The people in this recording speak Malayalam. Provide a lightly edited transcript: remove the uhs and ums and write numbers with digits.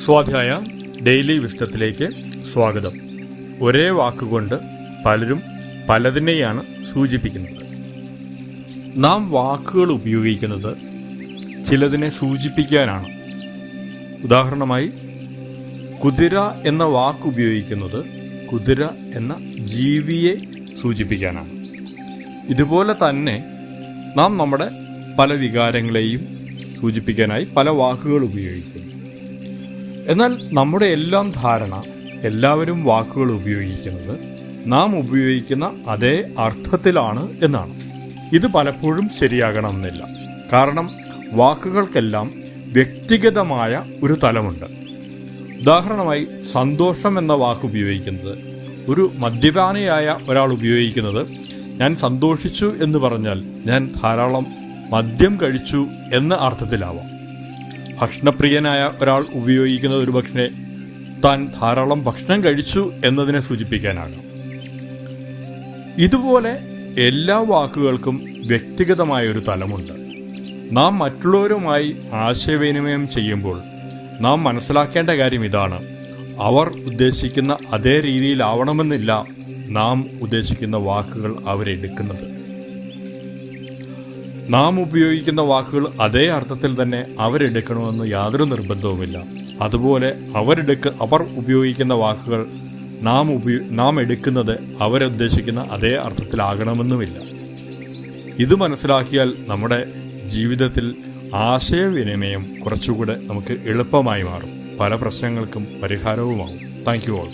സ്വാധ്യായ ഡെയിലി വിസ്ഡത്തിലേക്ക് സ്വാഗതം. ഒരേ വാക്കുകൊണ്ട് പലരും പലതിനെയാണ് സൂചിപ്പിക്കുന്നത്. നാം വാക്കുകൾ ഉപയോഗിക്കുന്നത് ചിലതിനെ സൂചിപ്പിക്കാനാണ്. ഉദാഹരണമായി, കുതിര എന്ന വാക്ക് ഉപയോഗിക്കുന്നത് കുതിര എന്ന ജീവിയെ സൂചിപ്പിക്കാനാണ്. ഇതുപോലെ തന്നെ നാം നമ്മുടെ പല വികാരങ്ങളെയും സൂചിപ്പിക്കാനായി പല വാക്കുകൾ ഉപയോഗിക്കുന്നു. എന്നാൽ നമ്മുടെ എല്ലാം ധാരണ എല്ലാവരും വാക്കുകൾ ഉപയോഗിക്കുന്നത് നാം ഉപയോഗിക്കുന്ന അതേ അർത്ഥത്തിലാണ് എന്നാണ്. ഇത് പലപ്പോഴും ശരിയാകണമെന്നില്ല. കാരണം വാക്കുകൾക്കെല്ലാം വ്യക്തിഗതമായ ഒരു തലമുണ്ട്. ഉദാഹരണമായി, സന്തോഷം എന്ന വാക്ക് ഉപയോഗിക്കുന്നത് ഒരു മദ്യപാനിയായ ഒരാൾ ഉപയോഗിക്കുന്നത് ഞാൻ സന്തോഷിച്ചു എന്ന് പറഞ്ഞാൽ ഞാൻ ധാരാളം മദ്യം കഴിച്ചു എന്ന അർത്ഥത്തിലാവാം. ഭക്ഷണപ്രിയനായ ഒരാൾ ഉപയോഗിക്കുന്നത് ഒരു പക്ഷേ താൻ ധാരാളം ഭക്ഷണം കഴിച്ചു എന്നതിനെ സൂചിപ്പിക്കാനാകാം. ഇതുപോലെ എല്ലാ വാക്കുകൾക്കും വ്യക്തിഗതമായ ഒരു തലമുണ്ട്. നാം മറ്റുള്ളവരുമായി ആശയവിനിമയം ചെയ്യുമ്പോൾ നാം മനസ്സിലാക്കേണ്ട കാര്യം ഇതാണ്: അവർ ഉദ്ദേശിക്കുന്ന അതേ രീതിയിലാവണമെന്നില്ല നാം ഉദ്ദേശിക്കുന്ന വാക്കുകൾ അവരെടുക്കുന്നത്. നാം ഉപയോഗിക്കുന്ന വാക്കുകൾ അതേ അർത്ഥത്തിൽ തന്നെ അവരെടുക്കണമെന്ന് യാതൊരു നിർബന്ധവുമില്ല. അതുപോലെ അവർ ഉപയോഗിക്കുന്ന വാക്കുകൾ നാം എടുക്കുന്നത് അവരുദ്ദേശിക്കുന്ന അതേ അർത്ഥത്തിലാകണമെന്നുമില്ല. ഇത് മനസ്സിലാക്കിയാൽ നമ്മുടെ ജീവിതത്തിൽ ആശയവിനിമയം കുറച്ചുകൂടെ നമുക്ക് എളുപ്പമായി മാറും. പല പ്രശ്നങ്ങൾക്കും പരിഹാരവുമാകും. Thank you all.